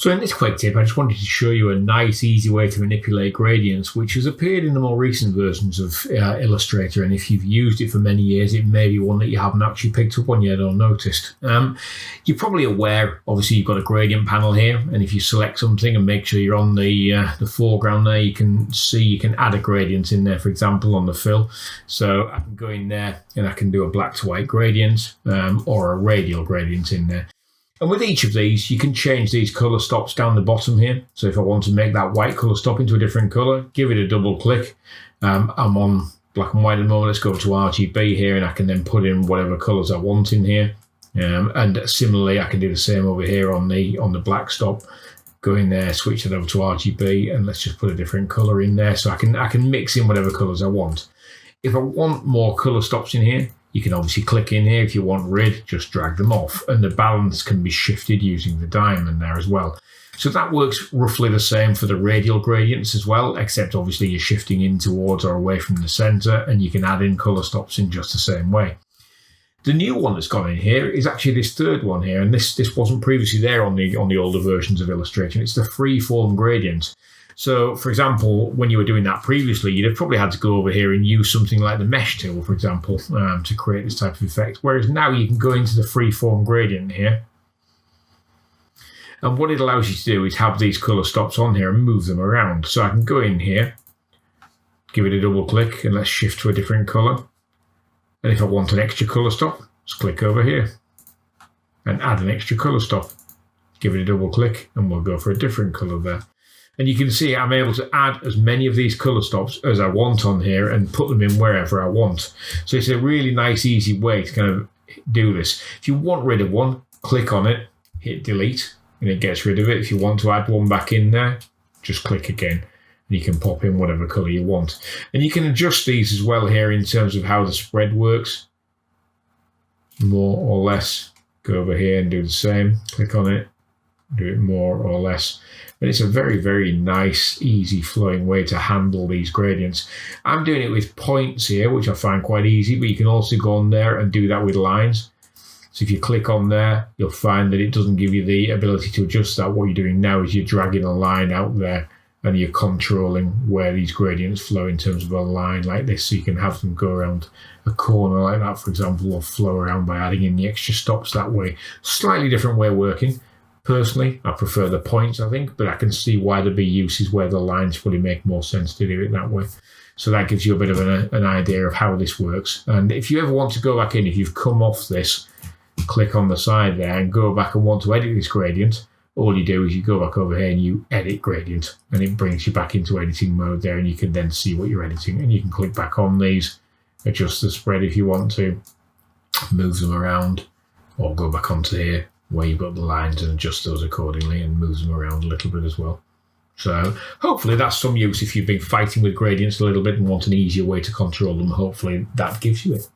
So in this quick tip, I just wanted to show you a nice, easy way to manipulate gradients, which has appeared in the more recent versions of Illustrator. And if you've used it for many years, it may be one that you haven't actually picked up on yet or noticed. You're probably aware, obviously, you've got a gradient panel here. And if you select something and make sure you're on the foreground there, you can see you can add a gradient in there, for example, on the fill. So I can go in there and I can do a black to white gradient or a radial gradient in there. And with each of these, you can change these color stops down the bottom here. So if I want to make that white color stop into a different color, give it a double click. I'm on black and white at the moment. Let's go to RGB here, and I can then put in whatever colors I want in here. And similarly, I can do the same over here on the black stop. Go in there, switch it over to RGB, and let's just put a different color in there. So I can mix in whatever colors I want. If I want more color stops in here, you can obviously click in here. If you want rid, just drag them off, and the balance can be shifted using the diamond there as well. So that works roughly the same for the radial gradients as well, except obviously you're shifting in towards or away from the center, and you can add in color stops in just the same way. The new one that's gone in here is actually this third one here, and this wasn't previously there on the older versions of Illustrator. It's the Freeform gradient. So, for example, when you were doing that previously, you'd have probably had to go over here and use something like the mesh tool, for example, to create this type of effect. Whereas now you can go into the Freeform gradient here. And what it allows you to do is have these color stops on here and move them around. So I can go in here, give it a double click, and let's shift to a different color. And if I want an extra color stop, just click over here and add an extra color stop. Give it a double click, and we'll go for a different color there. And you can see I'm able to add as many of these color stops as I want on here and put them in wherever I want. So it's a really nice, easy way to kind of do this. If you want rid of one, click on it, hit delete, and it gets rid of it. If you want to add one back in there, just click again, and you can pop in whatever color you want. And you can adjust these as well here in terms of how the spread works. More or less, go over here and do the same. Click on it, do it more or less. But it's a very, very nice, easy flowing way to handle these gradients. I'm doing it with points here, which I find quite easy, but you can also go on there and do that with lines. So if you click on there, you'll find that it doesn't give you the ability to adjust that. What you're doing now is you're dragging a line out there and you're controlling where these gradients flow in terms of a line like this. So you can have them go around a corner like that, for example, or flow around by adding in the extra stops that way. Slightly different way of working. Personally, I prefer the points, I think, but I can see why there'd be uses where the lines probably make more sense to do it that way. So that gives you a bit of an idea of how this works. And if you ever want to go back in, if you've come off this, click on the side there and go back and want to edit this gradient, all you do is you go back over here and you edit gradient, and it brings you back into editing mode there, and you can then see what you're editing, and you can click back on these, adjust the spread if you want to, move them around, or go back onto here where you've got the lines and adjust those accordingly and move them around a little bit as well. So hopefully that's some use if you've been fighting with gradients a little bit and want an easier way to control them. Hopefully that gives you it.